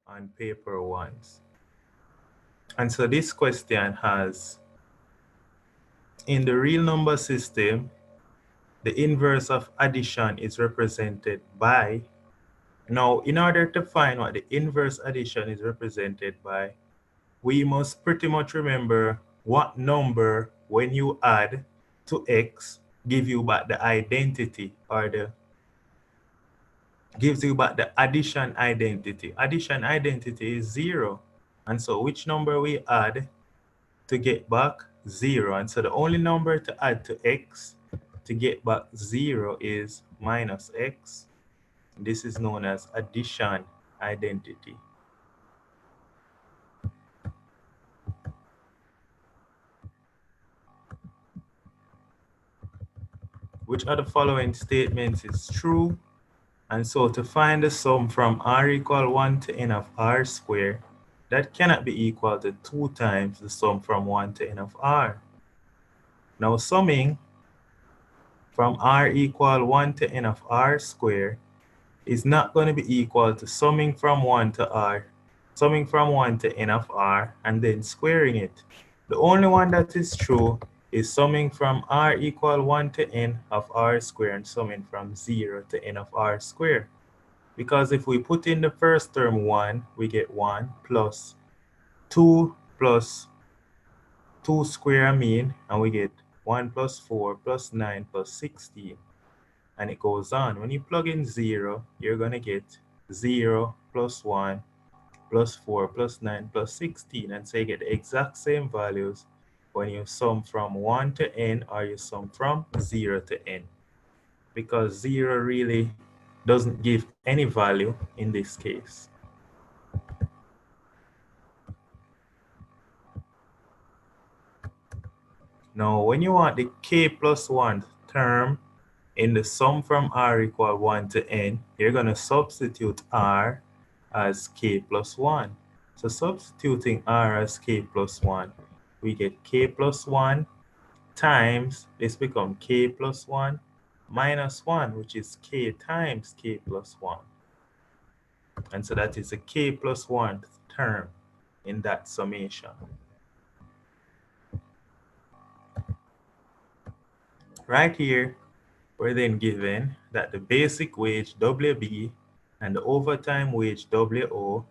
on paper ones. And so this question has, in the real number system, the inverse of addition is represented by. Now, in order to find what the inverse addition is represented by, we must pretty much remember what number, when you add to x, give you back the identity, or gives you back the addition identity. Addition identity is 0. And so which number we add to get back 0? And so the only number to add to x to get back 0 is minus x. This is known as addition identity. Which of the following statements is true? And so to find the sum from r equal 1 to n of r squared, that cannot be equal to 2 times the sum from 1 to n of r. Now summing from r equal 1 to n of r squared is not going to be equal to summing from 1 to n of r and then squaring it. The only one that is true is summing from r equal 1 to n of r squared and summing from 0 to n of r squared. Because if we put in the first term 1, we get 1 plus 2 square mean, and we get 1 plus 4 plus 9 plus 16. And it goes on. When you plug in 0, you're going to get 0 plus 1 plus 4 plus 9 plus 16. And so you get the exact same values when you sum from 1 to n or you sum from 0 to n. Because 0 really doesn't give any value in this case. Now, when you want the k plus 1 term in the sum from r equal 1 to n, you're going to substitute r as k plus 1. So substituting r as k plus 1, we get k plus 1 times, this becomes k plus 1 minus 1, which is k times k plus 1. And so that is a k plus 1 term in that summation. Right here, we're then given that the basic wage WB and the overtime wage WO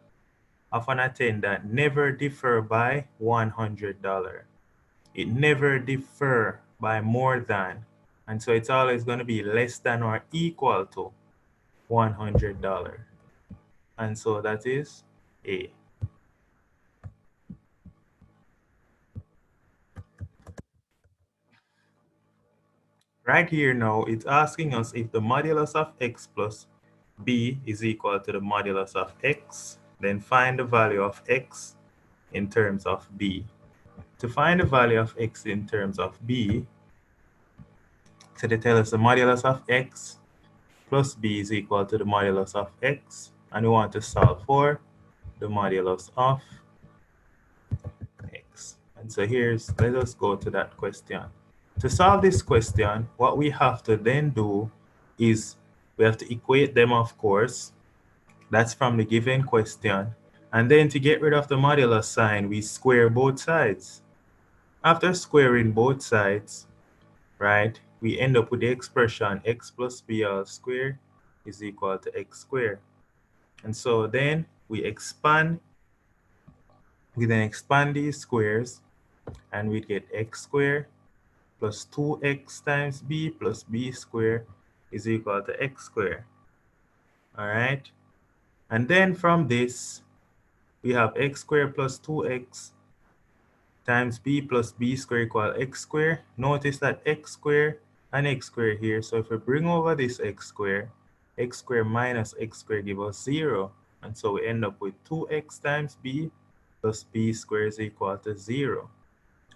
of an attendant never differ by $100. It never differ by more than, and so it's always going to be less than or equal to $100. And so that is A. Right here now, it's asking us if the modulus of x plus b is equal to the modulus of x, then find the value of x in terms of b. To find the value of x in terms of b, so they tell us the modulus of x plus b is equal to the modulus of x, and we want to solve for the modulus of x. And so let us go to that question. To solve this question, what we have to then do is we have to equate them, of course. That's from the given question. And then to get rid of the modulus sign, we square both sides. After squaring both sides, right, we end up with the expression x plus b all squared is equal to x squared. And so then we then expand these squares, and we get x squared plus 2x times b plus b squared is equal to x squared. All right. And then from this, we have x squared plus 2x times b plus b squared equal x squared. Notice that x squared and x squared here. So if we bring over this x squared minus x squared give us 0. And so we end up with 2x times b plus b squared is equal to 0.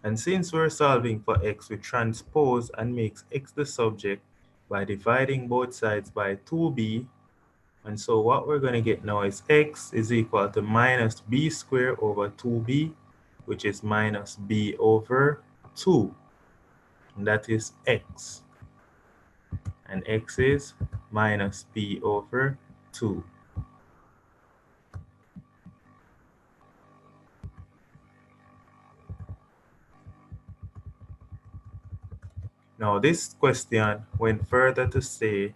And since we're solving for x, we transpose and makes x the subject by dividing both sides by 2b. And so what we're going to get now is x is equal to minus b squared over 2b, which is minus b over 2. And that is x. And x is minus b over 2. Now this question went further to say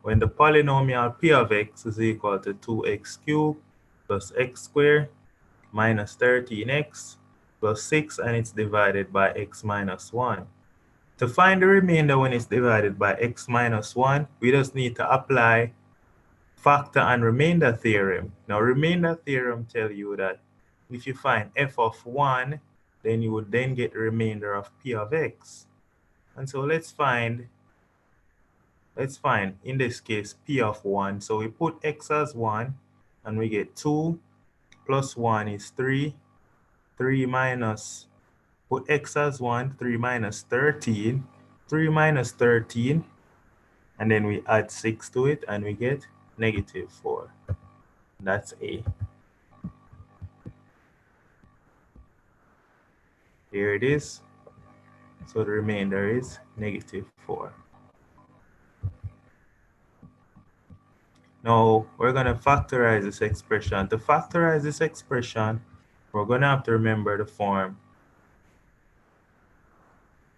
when the polynomial p of x is equal to 2x cubed plus x squared minus 13x plus 6 and it's divided by x minus 1. To find the remainder when it's divided by x minus 1, we just need to apply factor and remainder theorem. Now remainder theorem tell you that if you find f of 1, then you would then get the remainder of p of x. And so let's find in this case p of 1. So we put x as 1 and we get 2 plus 1 is 3. 3 minus, put x as 1, 3 minus 13. 3 minus 13, and then we add 6 to it and we get negative 4. That's A. Here it is. So the remainder is negative 4. Now we're going to factorize this expression. To factorize this expression, we're going to have to remember the form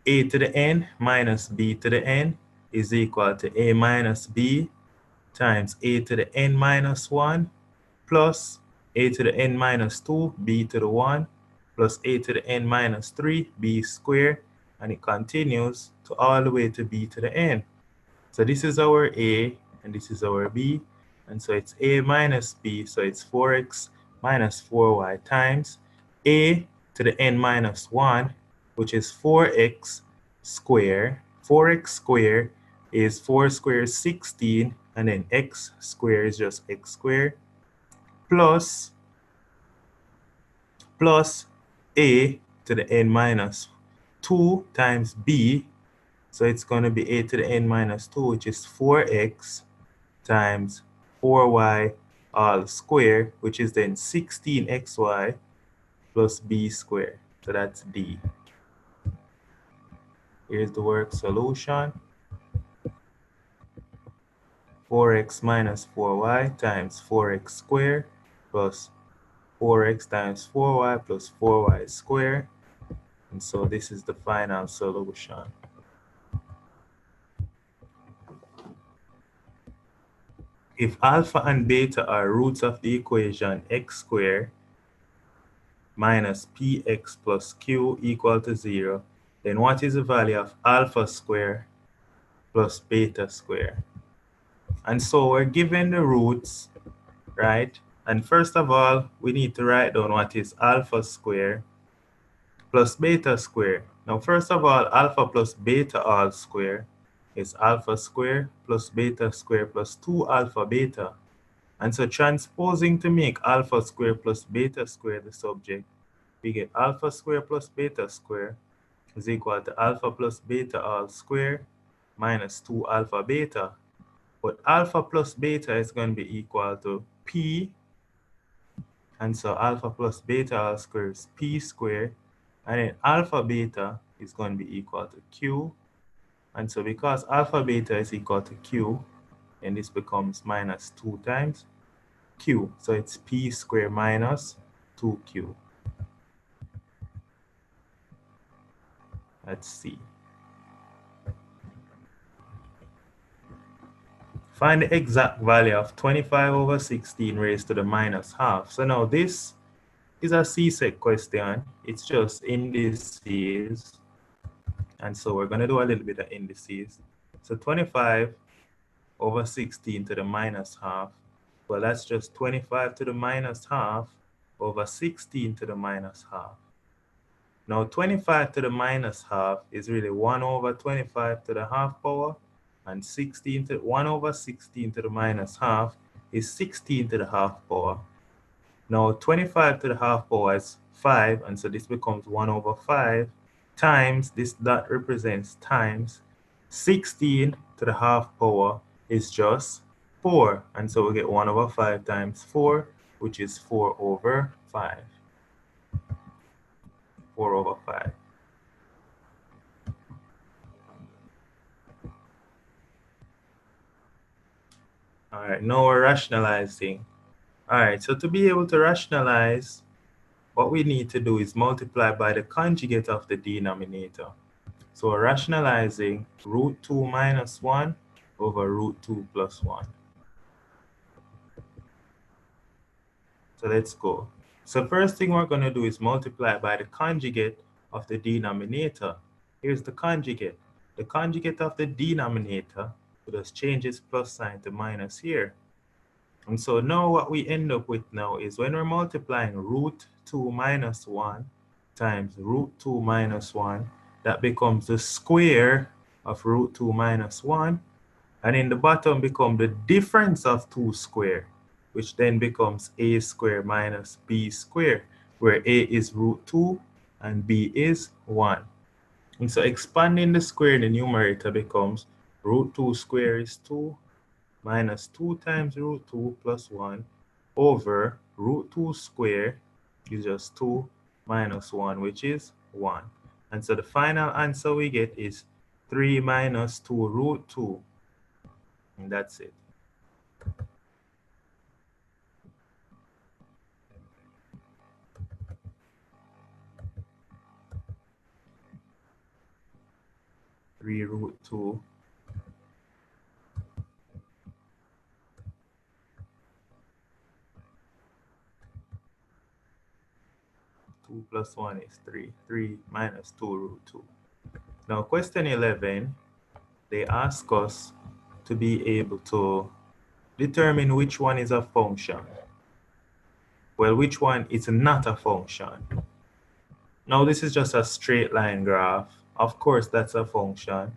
a to the n minus b to the n is equal to a minus b times a to the n minus 1 plus a to the n minus 2, b to the 1, plus a to the n minus 3, b squared, and it continues to all the way to b to the n. So this is our a, and this is our b, and so it's a minus b, so it's 4x minus 4y times a to the n minus 1, which is 4x squared. 4x squared is 4 squared 16, and then x squared is just x squared, plus a to the n minus 2 times b. So it's going to be a to the n minus 2, which is 4x times 4y all squared, which is then 16xy plus b squared. So that's D. Here's the work solution. 4x minus 4y times 4x squared plus 4x times 4y plus 4y squared. And so this is the final solution. If alpha and beta are roots of the equation x squared minus px plus q equal to 0, then what is the value of alpha squared plus beta squared? And so we're given the roots, right? And first of all, we need to write down what is alpha squared plus beta squared. Now, first of all, alpha plus beta all squared is alpha squared plus beta squared plus 2 alpha beta. And so transposing to make alpha squared plus beta squared the subject, we get alpha squared plus beta squared is equal to alpha plus beta all squared minus 2 alpha beta. But alpha plus beta is going to be equal to p, and so alpha plus beta all squared is p squared, and then alpha beta is going to be equal to q. And so because alpha beta is equal to q, and this becomes minus 2 times q. So it's p squared minus 2q. Let's see. Find the exact value of 25 over 16 raised to the minus half. So now this is a CSEC question. It's just indices. And so we're going to do a little bit of indices. So 25 over 16 to the minus half. Well, that's just 25 to the minus half over 16 to the minus half. Now 25 to the minus half is really 1 over 25 to the half power, and 1 over 16 to the minus half is 16 to the half power. Now 25 to the half power is 5, and so this becomes 1 over 5 times, this dot represents times, 16 to the half power is just 4, and so we get 1 over 5 times 4, which is 4 over 5. 4 over 5. All right, now we're rationalizing. All right, so to be able to rationalize, what we need to do is multiply by the conjugate of the denominator. So rationalizing root 2 minus 1 over root 2 plus 1. So let's go. So first thing we're going to do is multiply by the conjugate of the denominator. Here's the conjugate. The conjugate of the denominator, we just change its plus sign to minus here. And so now what we end up with now is when we're multiplying root 2 minus 1 times root 2 minus 1, that becomes the square of root 2 minus 1. And in the bottom become the difference of 2 squared, which then becomes a squared minus b squared, where a is root 2 and b is 1. And so expanding the square in the numerator becomes root 2 squared is 2 minus 2 times root 2 plus 1 over root 2 squared is just 2 minus 1, which is 1. And so the final answer we get is 3 minus 2 root 2. And that's it. Three root 2. Two plus 1 is 3. 3 minus 2 root 2. Now question 11, they ask us to be able to determine which one is a function. Well, which one is not a function? Now this is just a straight line graph. Of course, that's a function.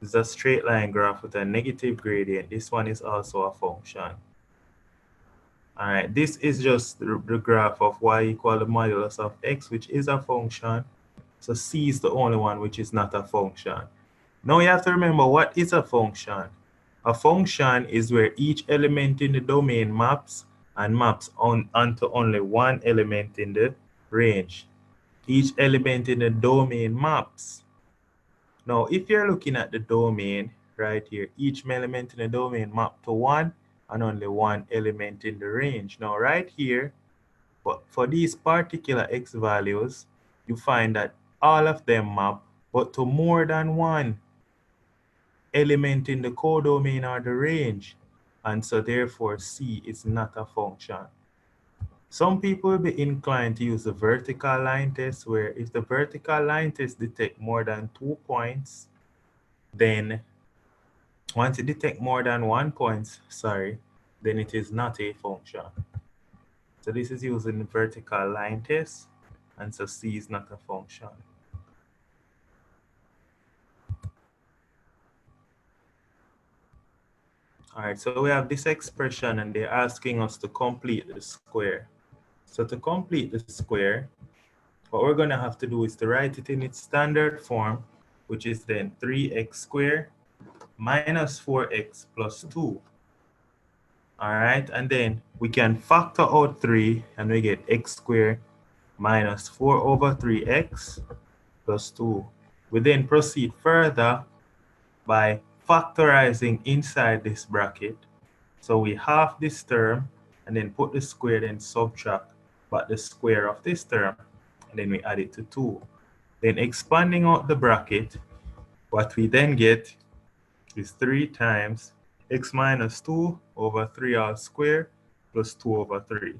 It's a straight line graph with a negative gradient. This one is also a function. All right, this is just the graph of y equal the modulus of x, which is a function. So c is the only one which is not a function. Now you have to remember, what is a function? A function is where each element in the domain maps and maps onto only one element in the range. Each element in the domain maps. Now, if you're looking at the domain right here, each element in the domain map to one and only one element in the range. Now, right here, but for these particular x values, you find that all of them map, but to more than one element in the codomain or the range. And so therefore, C is not a function. Some people will be inclined to use the vertical line test, where if the vertical line test detect more than 2 points, then once it detects more than 1 point, then it is not a function. So this is using the vertical line test, and so C is not a function. All right, so we have this expression and they're asking us to complete the square. So to complete the square, what we're going to have to do is to write it in its standard form, which is then 3x squared minus 4x plus 2. All right, and then we can factor out 3 and we get x squared minus 4 over 3x plus 2. We then proceed further by factorizing inside this bracket. So we halve this term and then put the square, then subtract but the square of this term, and then we add it to 2. Then expanding out the bracket, what we then get is 3 times x minus 2 over 3 all squared plus 2 over 3.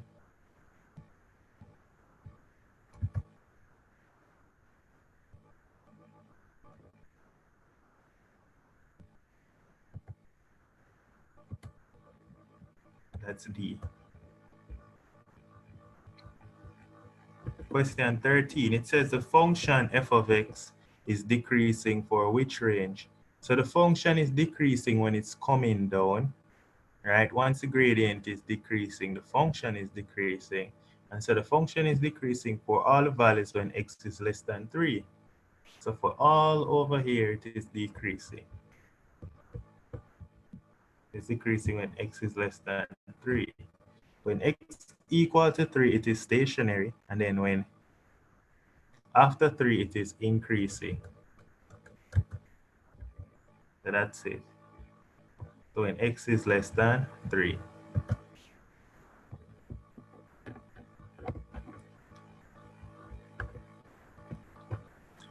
That's D. Question 13, it says the function f of x is decreasing for which range? So the function is decreasing when it's coming down, right? Once the gradient is decreasing, the function is decreasing. And so the function is decreasing for all the values when x is less than 3. So for all over here, it is decreasing. It's decreasing when x is less than 3. When x equal to 3, it is stationary. And then when after 3, it is increasing. So that's it. So when x is less than 3.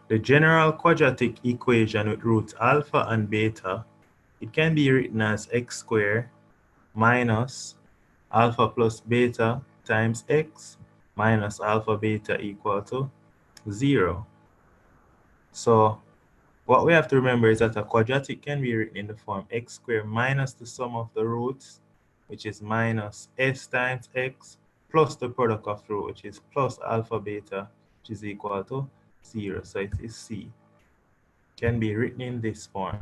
the general quadratic equation with roots alpha and beta, it can be written as x squared minus alpha plus beta times x minus alpha beta equal to 0. So what we have to remember is that a quadratic can be written in the form x squared minus the sum of the roots, which is minus s times x, plus the product of root, which is plus alpha beta, which is equal to 0. So it is C. Can be written in this form.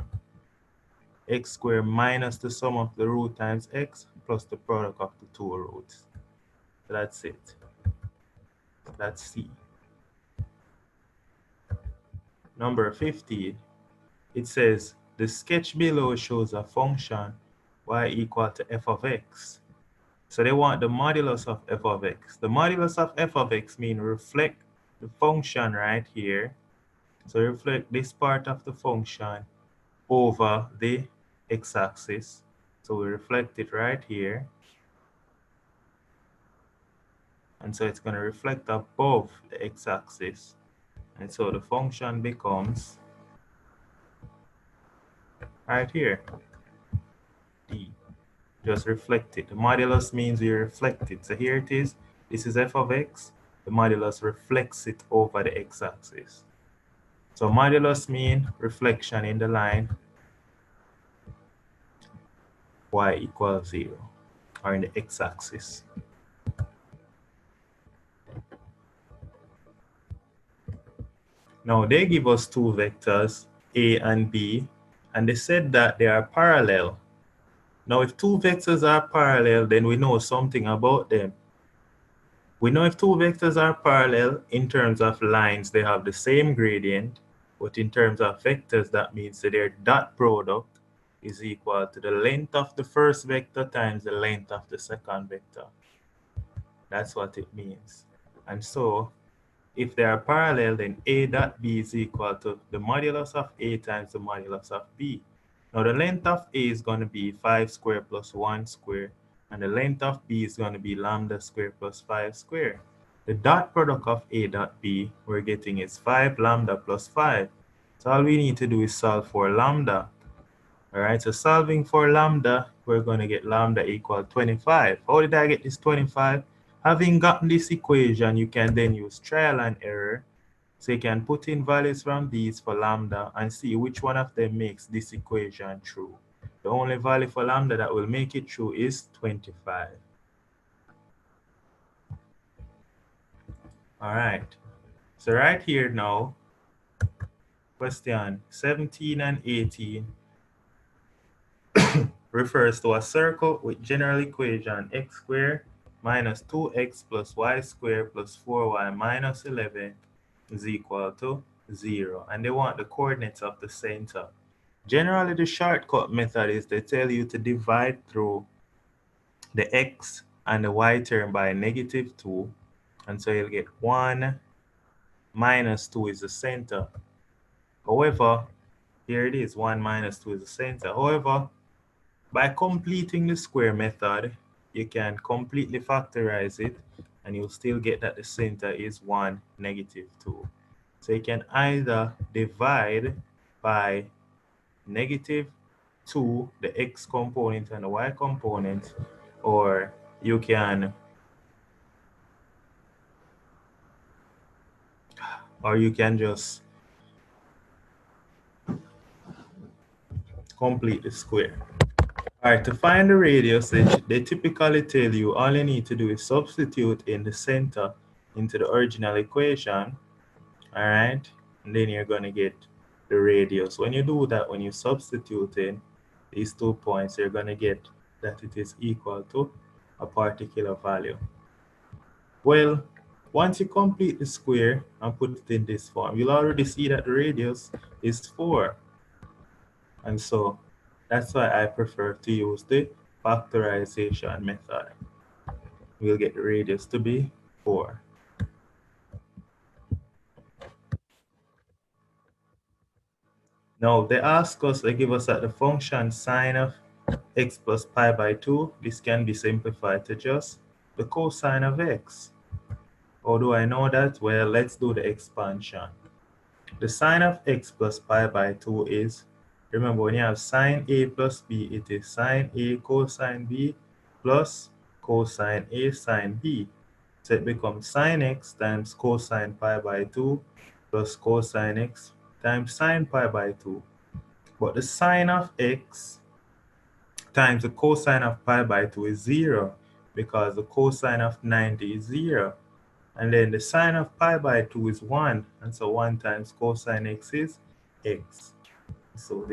X squared minus the sum of the root times x plus the product of the two roots. So that's it. That's C. Number 50, it says the sketch below shows a function y equal to f of x. So they want the modulus of f of x. The modulus of f of x means reflect the function right here. So reflect this part of the function over the x-axis. So we reflect it right here. And so it's going to reflect above the x-axis. And so the function becomes right here, d. Just reflect it. The modulus means you reflect it. So here it is. This is f of x. The modulus reflects it over the x-axis. So modulus means reflection in the line y equals 0, or in the x-axis. Now they give us two vectors, a and b, and they said that they are parallel. Now if two vectors are parallel, then we know something about them. We know if two vectors are parallel in terms of lines, they have the same gradient, but in terms of vectors, that means that their dot product is equal to the length of the first vector times the length of the second vector. That's what it means. And so if they are parallel, then a dot b is equal to the modulus of a times the modulus of b. Now the length of a is going to be 5 squared plus 1 squared, and the length of b is going to be lambda squared plus 5 squared. The dot product of a dot b we're getting is 5 lambda plus 5. So all we need to do is solve for lambda. All right, so solving for lambda, we're going to get lambda equal 25. How did I get this 25? Having gotten this equation, you can then use trial and error. So you can put in values from these for lambda and see which one of them makes this equation true. The only value for lambda that will make it true is 25. All right, so right here now, question 17 and 18 refers to a circle with general equation x squared minus 2x plus y squared plus 4y minus 11 is equal to 0. And they want the coordinates of the center. Generally, the shortcut method is they tell you to divide through the x and the y term by negative 2. And so you'll get 1 minus 2 is the center. However, here it is, 1 minus 2 is the center. However, by completing the square method, you can completely factorize it, and you'll still get that the center is 1, negative 2. So you can either divide by negative 2, the x component and the y component, or you can just complete the square. All right, to find the radius, they typically tell you all you need to do is substitute in the center into the original equation, all right? And then you're going to get the radius. When you do that, when you substitute in these 2 points, you're going to get that it is equal to a particular value. Well, once you complete the square and put it in this form, you'll already see that the radius is 4. And so that's why I prefer to use the factorization method. We'll get the radius to be 4. Now they ask us, they give us that the function sine of x plus pi by 2, this can be simplified to just the cosine of x. How do I know that? Well, let's do the expansion. The sine of x plus pi by 2 is, remember when you have sine a plus b, it is sine a cosine b plus cosine a sine b. So it becomes sine x times cosine pi by 2 plus cosine x times sine pi by 2. But the sine of x times the cosine of pi by 2 is 0 because the cosine of 90 is 0. And then the sine of pi by 2 is 1. And so 1 times cosine x is x. So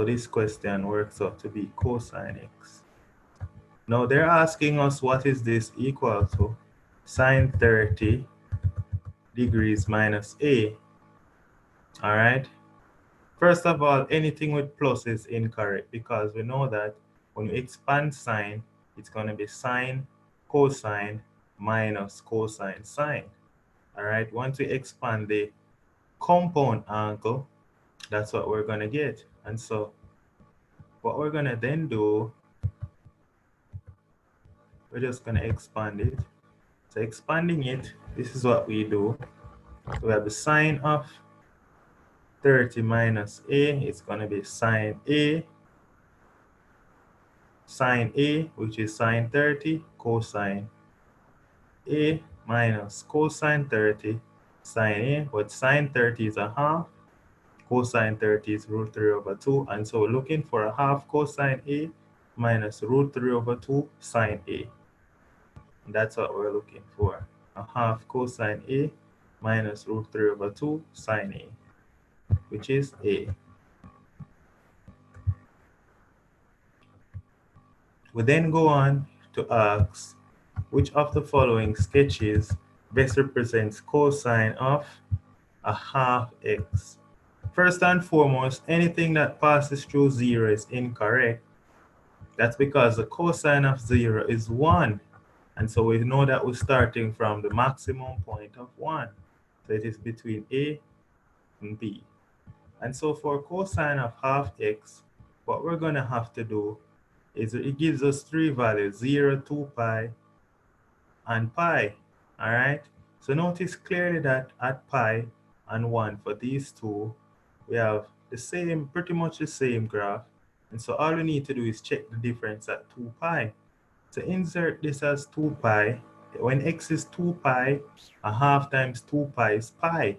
this question works out to be cosine x. Now they're asking us what is this equal to? Sine 30 degrees minus a. All right. First of all, anything with plus is incorrect because we know that when we expand sine, it's going to be sine cosine minus cosine sine. All right. Once we expand the compound angle, that's what we're going to get. And so what we're going to then do, we're just going to expand it. So expanding it, this is what we do. So we have the sine of 30 minus a, it's going to be sine a, which is sine 30, cosine a minus cosine 30, sine a, but sine 30 is a half, cosine 30 is root 3 over 2, and so we're looking for a half cosine a minus root 3 over 2 sine a. And that's what we're looking for, a half cosine a minus root 3 over 2 sine a, which is a. We then go on to ask, which of the following sketches best represents cosine of a half x? First and foremost, anything that passes through 0 is incorrect. That's because the cosine of 0 is 1. And so we know that we're starting from the maximum point of 1. So it is between a and b. And so for cosine of half x, what we're going to have to do is it gives us three values, 0, 2 pi, and pi. All right. So notice clearly that at pi and 1 for these two, we have the same, pretty much the same graph. And so all we need to do is check the difference at 2 pi. To insert this as 2 pi, when x is 2 pi, a half times 2 pi is pi.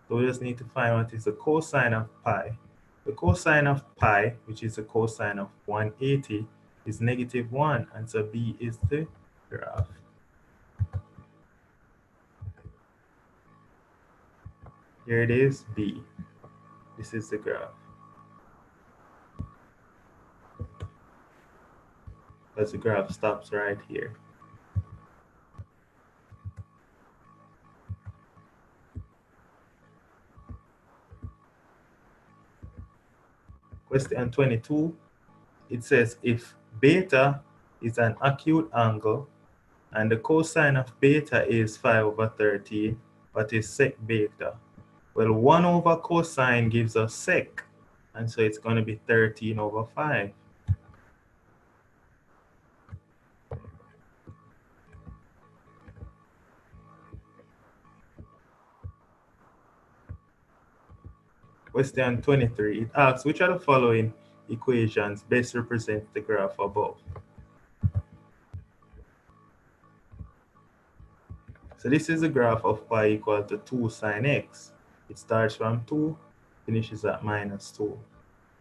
So we just need to find what is the cosine of pi. The cosine of pi, which is the cosine of 180, is negative 1. And so b is the graph. Here it is, b. This is the graph. Because the graph stops right here. Question 22, it says if beta is an acute angle and the cosine of beta is 5 over 13, what is sec beta? Well, 1 over cosine gives us sec, and so it's going to be 13 over 5. Question 23, it asks which of the following equations best represents the graph above. So this is the graph of pi equal to 2 sine x. It starts from 2, finishes at minus 2.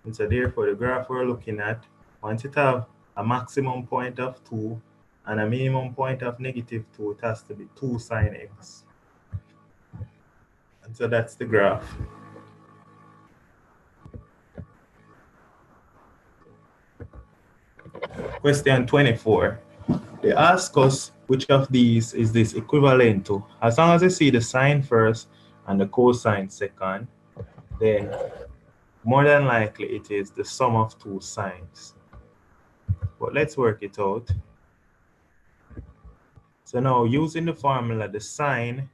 And so therefore the graph we're looking at, once it have a maximum point of 2 and a minimum point of negative 2, it has to be 2 sine x. And so that's the graph. Question 24. They ask us which of these is this equivalent to. As long as you see the sine first and the cosine second, then more than likely it is the sum of two sines. But let's work it out. So now using the formula, the sine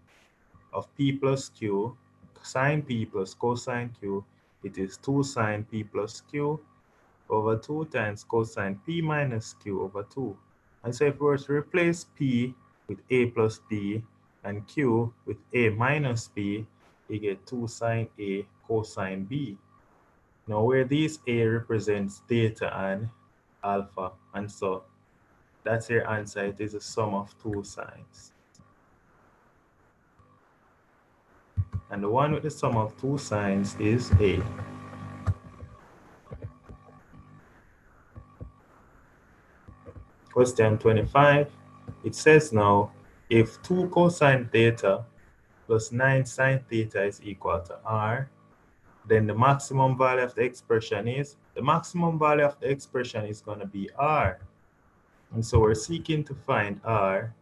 of p plus q, sine p plus cosine q, it is 2 sine p plus q over 2 times cosine p minus q over 2. And so if we were to replace p with a plus b, And Q with A minus B, you get 2 sine A cosine B. Now where these A represents theta and alpha, and so that's your answer. It is a sum of two sines. And the one with the sum of two sines is A. Question 25. It says now, if 2 cosine theta plus 9 sine theta is equal to R, then the maximum value of the expression is, going to be R. And so we're seeking to find R,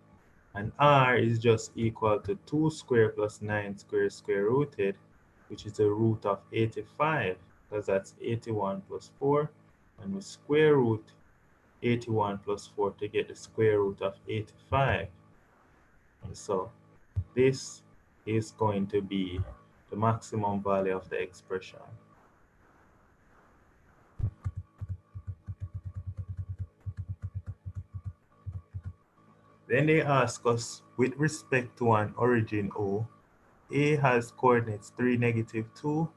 and R is just equal to 2 squared plus 9 squared square rooted, which is the root of 85, because that's 81 plus 4, and we square root 81 plus 4 to get the square root of 85. And so this is going to be the maximum value of the expression. Then they ask us, with respect to an origin O, A has coordinates 3, -2,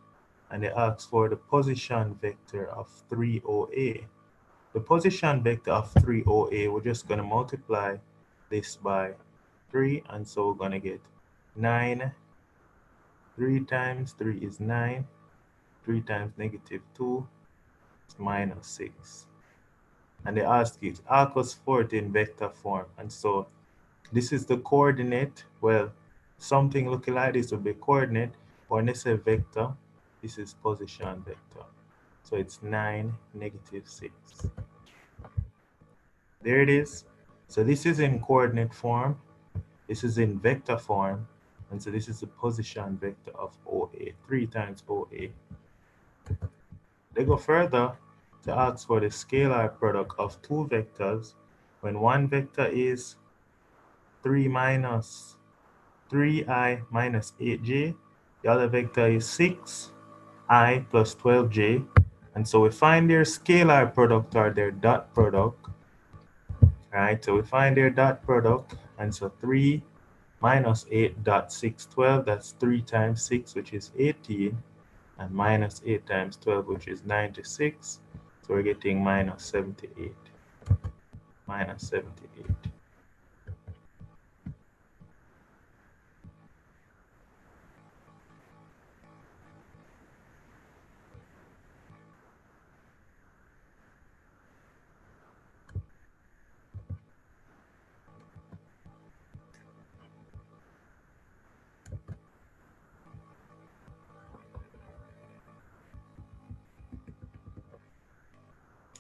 and they ask for the position vector of 3OA. The position vector of 3OA, we're just going to multiply this by 3, and so we're going to get 9. 3 times 3 is 9. 3 times -2 is -6. And they ask you to arc us forth in vector form. And so this is the coordinate. Well, something looking like this would be coordinate. Or when they say vector, this is position vector. So it's 9, -6. There it is. So this is in coordinate form. This is in vector form. And so this is the position vector of OA, 3 times OA. They go further to ask for the scalar product of two vectors when one vector is 3i minus 8j, the other vector is 6i plus 12j. And so we find their scalar product or their dot product. Right, so we find their dot product, and so 3 minus 8 dot 6, 12, that's 3 times 6, which is 18, and minus 8 times 12, which is 96. So we're getting minus 78. Minus 78.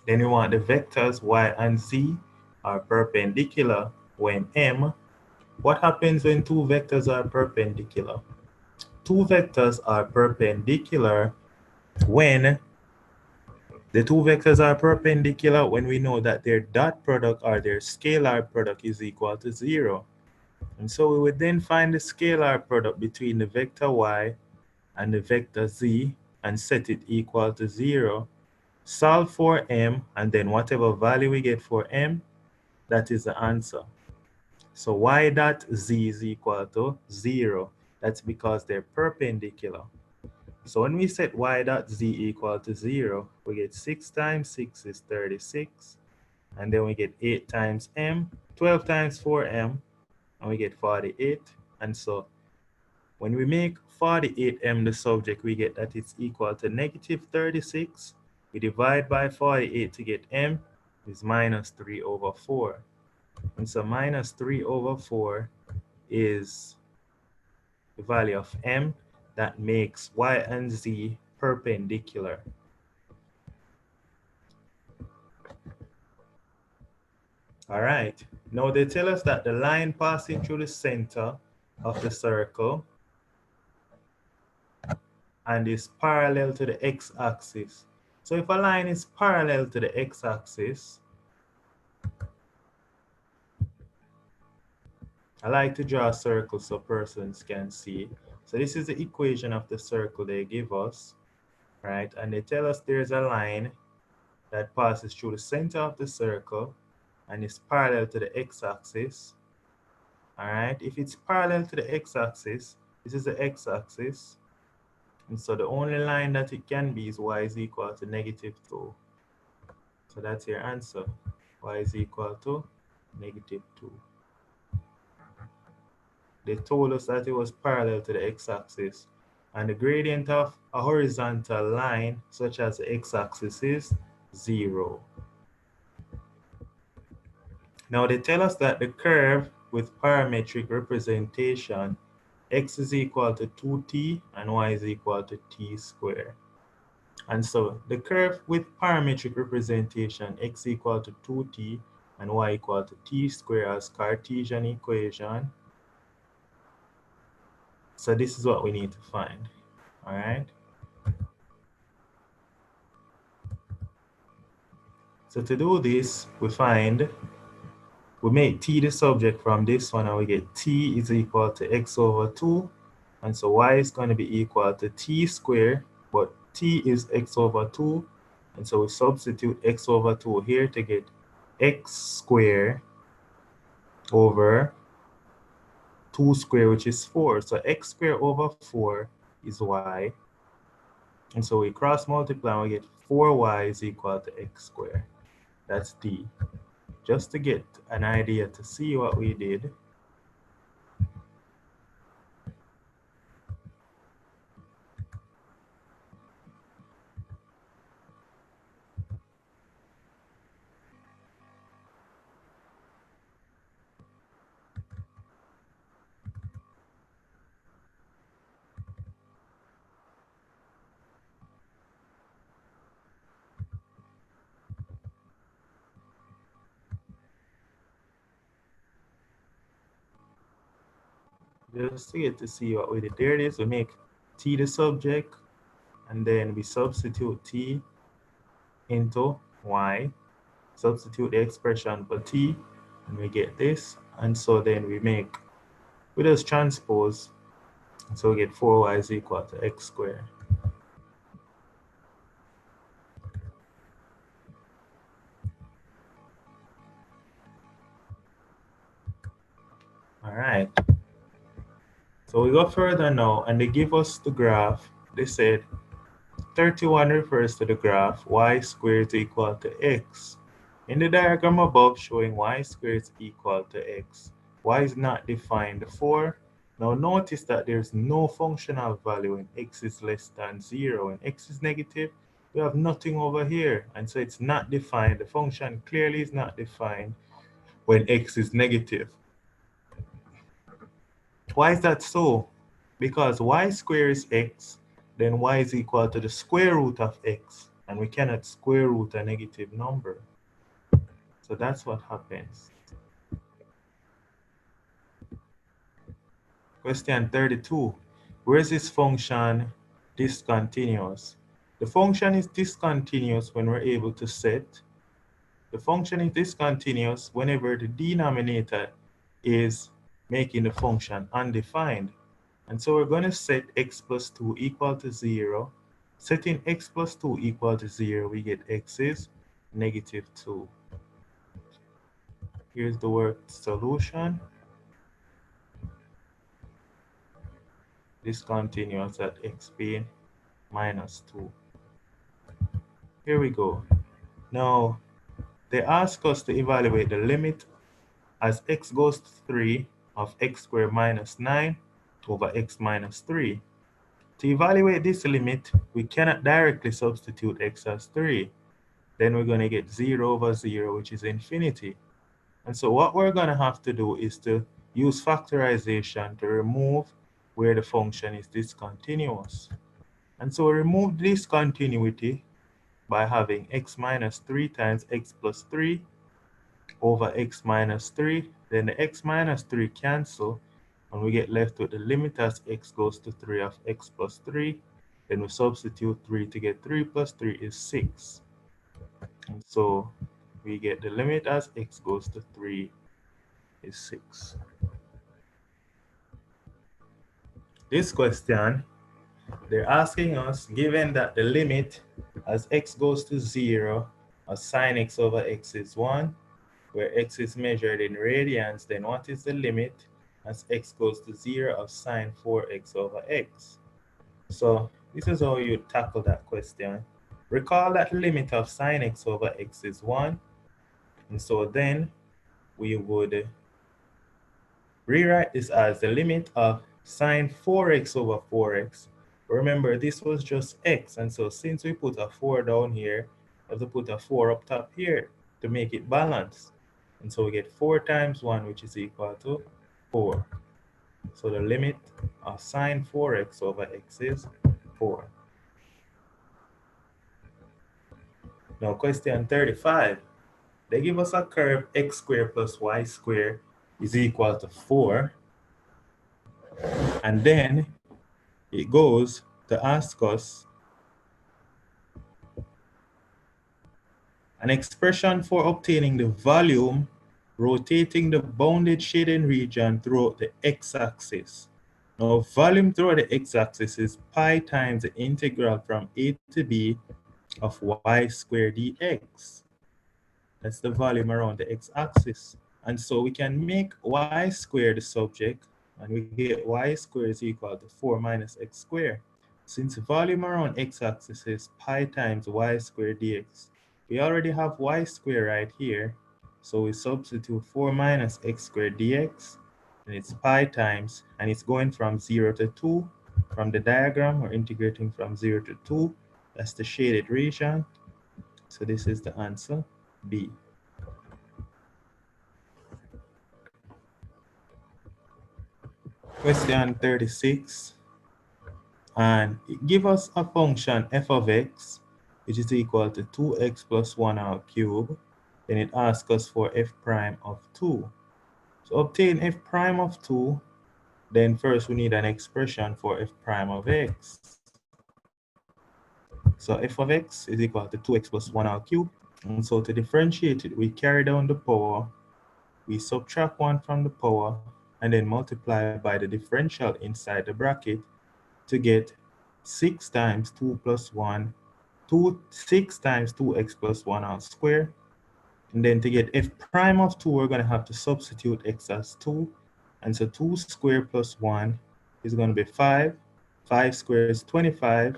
Then we want the vectors y and z are perpendicular when m. What happens when two vectors are perpendicular? Two vectors are perpendicular when we know that their dot product or their scalar product is equal to 0. And so we would then find the scalar product between the vector y and the vector z and set it equal to 0. Solve for m, and then whatever value we get for m, that is the answer. So y dot z is equal to 0. That's because they're perpendicular. So when we set y dot z equal to 0, we get 6 times 6 is 36. And then we get 8 times m, 12 times 4m, and we get 48. And so when we make 48m the subject, we get that it's equal to -36. We divide by 48 to get m is -3/4. And so -3/4 is the value of m that makes y and z perpendicular. All right, now they tell us that the line passing through the center of the circle and is parallel to the x-axis. So if a line is parallel to the x-axis, I like to draw a circle so persons can see. So this is the equation of the circle they give us, right? And they tell us there's a line that passes through the center of the circle and is parallel to the x-axis. All right, if it's parallel to the x-axis, this is the x-axis, and so the only line that it can be is y is equal to -2. So that's your answer. Y is equal to -2. They told us that it was parallel to the x-axis, and the gradient of a horizontal line such as the x-axis is 0. Now they tell us that the curve with parametric representation, x is equal to 2t and y is equal to t squared. And so the curve with parametric representation, x equal to 2t and y equal to t squared as Cartesian equation. So this is what we need to find, all right? So to do this, we make t the subject from this one, and we get t is equal to x over 2. And so y is going to be equal to t squared, but t is x over 2. And so we substitute x over 2 here to get x squared over 2 squared, which is 4. So x squared over 4 is y. And so we cross multiply and we get 4y is equal to x squared. That's d. Just to get an idea to see what we did, just to get to see what we did. There it is. We make t the subject, and then we substitute t into y, substitute the expression for t, and we get this. And so then we just transpose, so we get 4y is equal to x squared. All right. So we go further now, and they give us the graph. They said 31 refers to the graph y squared is equal to x. In the diagram above showing y squared is equal to x, y is not defined for. Now notice that there's no functional value when x is less than 0. When x is negative, we have nothing over here, and so it's not defined. The function clearly is not defined when x is negative. Why is that so? Because y squared is x, then y is equal to the square root of x, and we cannot square root a negative number. So that's what happens. Question 32. Where is this function discontinuous? The function is discontinuous when we're able to set. The function is discontinuous whenever the denominator is making the function undefined. And so we're going to set x plus 2 equal to 0. Setting x plus 2 equal to 0, we get x is -2. Here's the worked solution. Discontinuous at x being -2. Here we go. Now, they ask us to evaluate the limit as x goes to 3 of x squared minus 9 over x minus 3. To evaluate this limit, we cannot directly substitute x as 3. Then we're going to get 0 over 0, which is infinity. And so what we're going to have to do is to use factorization to remove where the function is discontinuous. And so we remove discontinuity by having x minus 3 times x plus 3 over x minus 3. Then the x minus 3 cancel, and we get left with the limit as x goes to 3 of x plus 3. Then we substitute 3 to get 3 plus 3 is 6. And so we get the limit as x goes to 3 is 6. This question, they're asking us, given that the limit as x goes to 0 of sine x over x is 1, where x is measured in radians, then what is the limit as x goes to 0 of sine 4x over x. So this is how you tackle that question. Recall that limit of sine x over x is 1. And so then we would rewrite this as the limit of sine 4x over 4x. Remember, this was just x. And so since we put a 4 down here, we have to put a 4 up top here to make it balance. And so we get 4 times 1, which is equal to 4. So the limit of sine 4x over x is 4. Now question 35. They give us a curve x squared plus y squared is equal to 4. And then it goes to ask us an expression for obtaining the volume rotating the bounded shading region throughout the x-axis. Now, volume throughout the x-axis is pi times the integral from a to b of y squared dx. That's the volume around the x-axis. And so we can make y squared the subject, and we get y squared is equal to 4 minus x squared. Since volume around x-axis is pi times y squared dx, we already have y squared right here. So we substitute 4 minus x squared dx, and it's pi times, and it's going from 0 to 2. From the diagram, we're integrating from 0 to 2. That's the shaded region. So this is the answer, B. Question 36. And it gives us a function f of x, which is equal to 2x plus 1 all cubed. Then it asks us for f prime of 2. So obtain f prime of 2, then first we need an expression for f prime of x. So f of x is equal to 2x plus 1 all cubed. And so to differentiate it, we carry down the power, we subtract 1 from the power, and then multiply by the differential inside the bracket to get 6 times 2 plus 1, 6 times 2x plus 1 all squared. And then to get f prime of 2, we're going to have to substitute x as 2. And so 2 squared plus 1 is going to be 5. 5 squared is 25.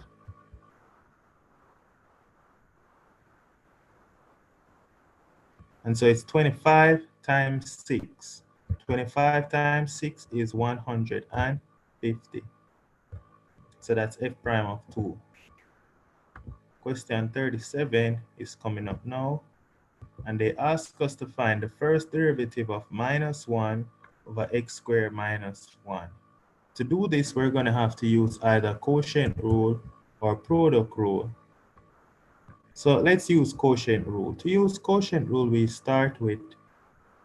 And so it's 25 times 6. 25 times 6 is 150. So that's f prime of 2. Question 37 is coming up now. And they ask us to find the first derivative of minus 1 over x squared minus 1. To do this, we're going to have to use either quotient rule or product rule. So let's use quotient rule. To use quotient rule, we start with,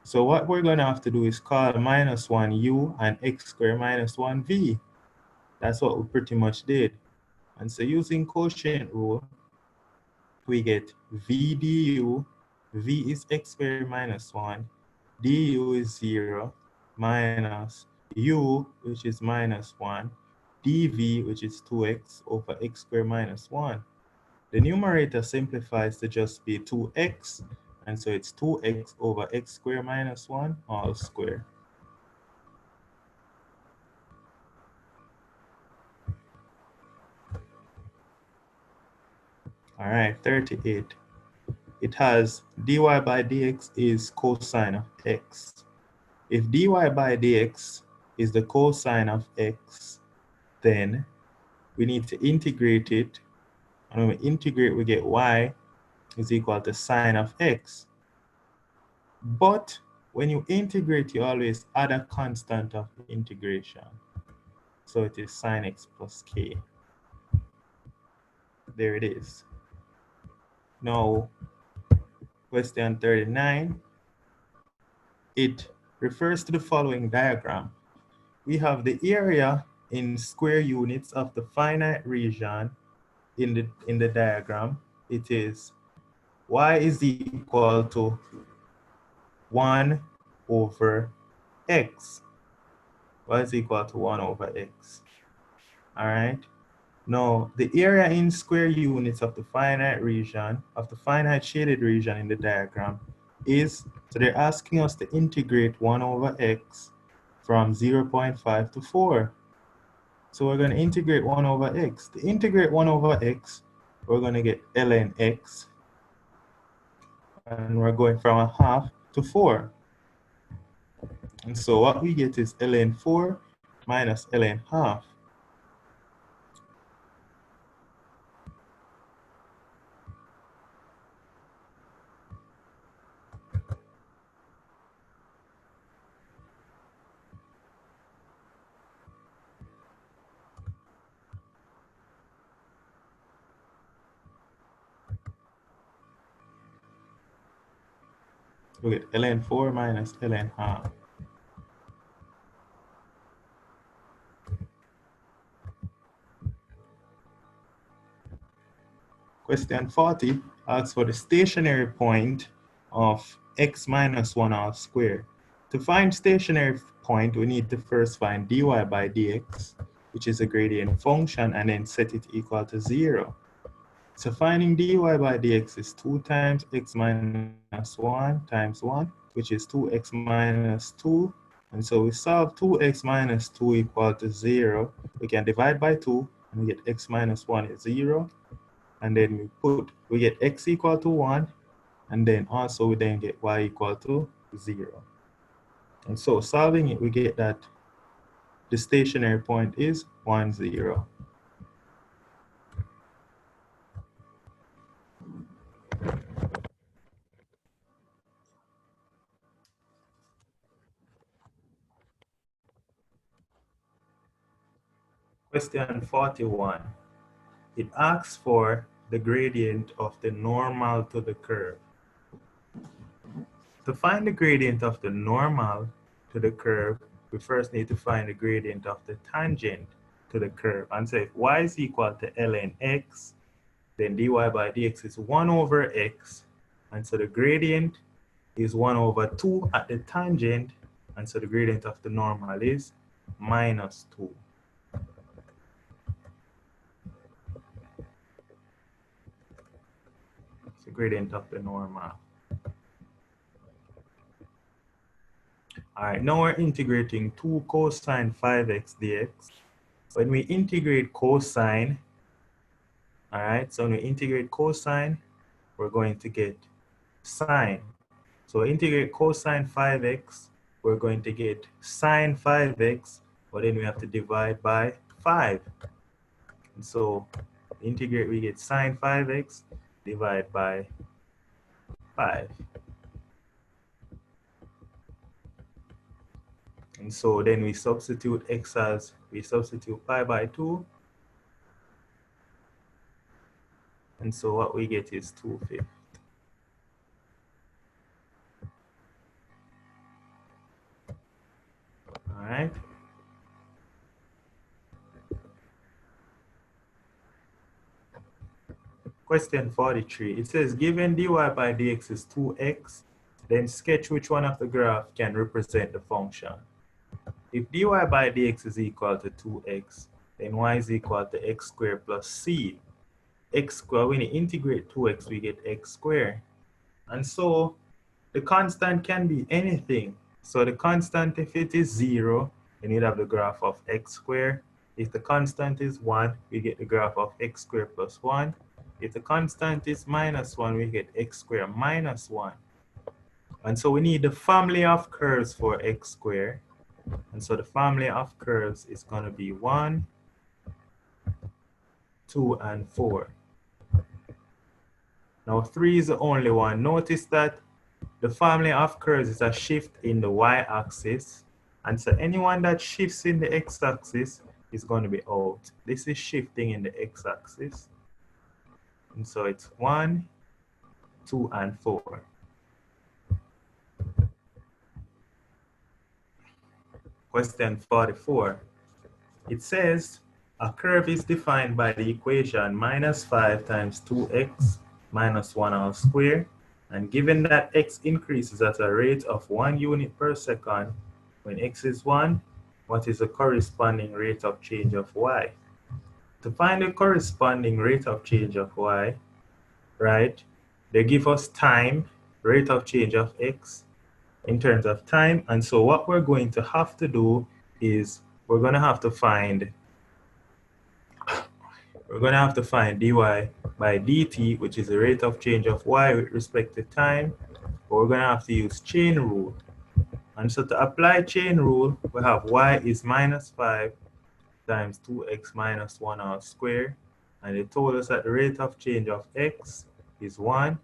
so what we're going to have to do is call minus 1 u and x squared minus 1 v. That's what we pretty much did. And so using quotient rule, we get v du, v is x squared minus 1, du is 0, minus u, which is minus 1, dv, which is 2x over x squared minus 1. The numerator simplifies to just be 2x, and so it's 2x over x squared minus 1 all squared. All right, 38. It has dy by dx is cosine of x. If dy by dx is the cosine of x, then we need to integrate it. And when we integrate, we get y is equal to sine of x. But when you integrate, you always add a constant of integration. So it is sine x plus k. There it is. Now, question 39, it refers to the following diagram. We have the area in square units of the finite region in the diagram. It is y is equal to 1 over x. Y is equal to 1 over x. All right. Now, the area in square units of the finite region, of the finite shaded region in the diagram is, so they're asking us to integrate 1 over x from 0.5 to 4. So we're going to integrate 1 over x. To integrate 1 over x, we're going to get ln x, and we're going from a half to 4. And so what we get is ln 4 minus ln half. We get ln 4 minus ln half. Question 40 asks for the stationary point of x minus 1 half squared. To find stationary point, we need to first find dy by dx, which is a gradient function, and then set it equal to 0. So finding dy by dx is 2 times x minus 1 times 1, which is 2x minus 2. And so we solve 2x minus 2 equal to 0. We can divide by 2, and we get x minus 1 is 0. And then we get x equal to 1, and then also we then get y equal to 0. And so solving it, we get that the stationary point is 1, 0. Question 41. It asks for the gradient of the normal to the curve. To find the gradient of the normal to the curve, we first need to find the gradient of the tangent to the curve. And so if y is equal to ln x, then dy by dx is 1 over x. And so the gradient is 1 over 2 at the tangent. And so the gradient of the normal is minus 2. It's the gradient of the normal. All right, now we're integrating 2 cosine 5x dx. When we integrate cosine, all right, so when we integrate cosine, we're going to get sine. So integrate cosine 5x, we're going to get sine 5x, but then we have to divide by 5. And so integrate, we get sine 5x, divide by 5. And so then we substitute x as, we substitute pi by 2. And so what we get is 2/5. All right. Question 43. It says, given dy by dx is 2x, then sketch which one of the graph can represent the function. If dy by dx is equal to 2x, then y is equal to x squared plus c. X squared, when you integrate 2x, we get x squared. And so the constant can be anything. So the constant, if it is 0, then you'd have the graph of x squared. If the constant is 1, we get the graph of x squared plus 1. If the constant is minus 1, we get x squared minus 1. And so we need the family of curves for x squared. And so the family of curves is going to be 1, 2, and 4. Now 3 is the only one. Notice that the family of curves is a shift in the y-axis. And so anyone that shifts in the x-axis is going to be out. This is shifting in the x-axis. And so it's 1, 2, and 4. Question 44. It says, a curve is defined by the equation minus 5 times 2x minus 1 all squared. And given that x increases at a rate of 1 unit per second, when x is 1, what is the corresponding rate of change of y? To find the corresponding rate of change of y, right, they give us time, rate of change of x, in terms of time. And so what we're going to have to do is we're going to have to find dy by dt, which is the rate of change of y with respect to time. But we're going to have to use chain rule. And so to apply chain rule, we have y is minus 5 times 2x minus 1 all squared. And it told us that the rate of change of x is 1.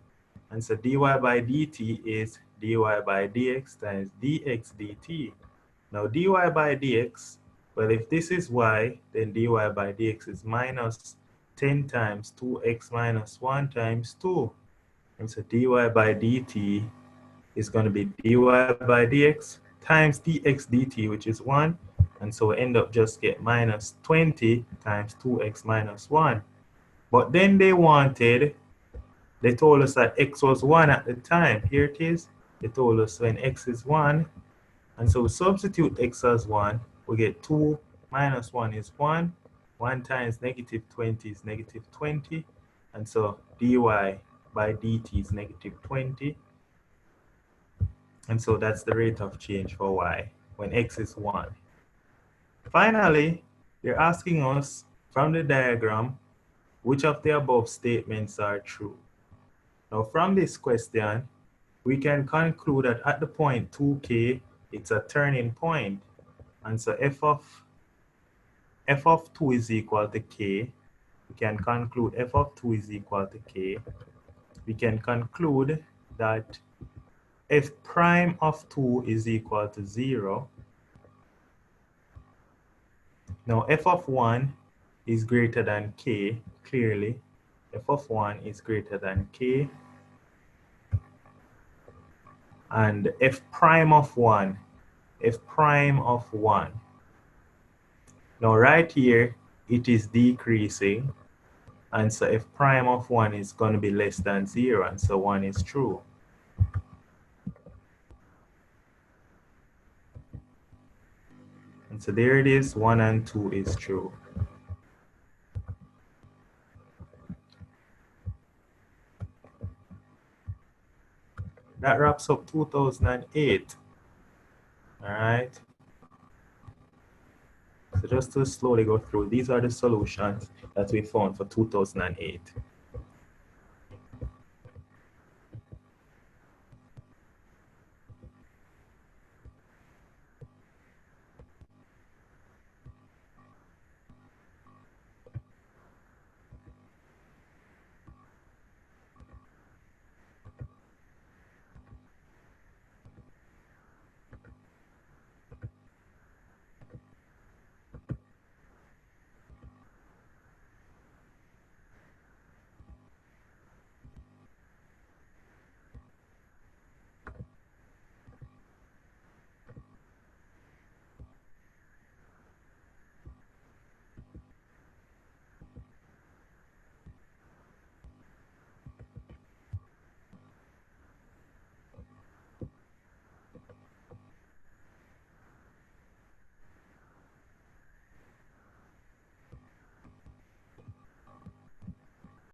And so dy by dt is dy by dx times dx dt. Now dy by dx, well, if this is y, then dy by dx is minus 10 times 2x minus 1 times 2. And so dy by dt is going to be dy by dx times dx dt, which is 1. And so we end up just get minus 20 times 2x minus 1. But then they told us that x was 1 at the time. Here it is. They told us when x is 1. And so we substitute x as 1. We get 2 minus 1 is 1. 1 times negative 20 is negative 20. And so dy by dt is negative 20. And so that's the rate of change for y when x is 1. Finally, they're asking us from the diagram, which of the above statements are true? Now from this question, we can conclude that at the point 2k, it's a turning point. And so f of 2 is equal to k. We can conclude f of 2 is equal to k. We can conclude that f prime of 2 is equal to 0. Now f of 1 is greater than k, clearly. F of 1 is greater than k. And f prime of 1. Now right here, it is decreasing. And so f prime of 1 is going to be less than 0. And so 1 is true. And so there it is, 1 and 2 is true. That wraps up 2008. All right. So just to slowly go through, these are the solutions that we found for 2008.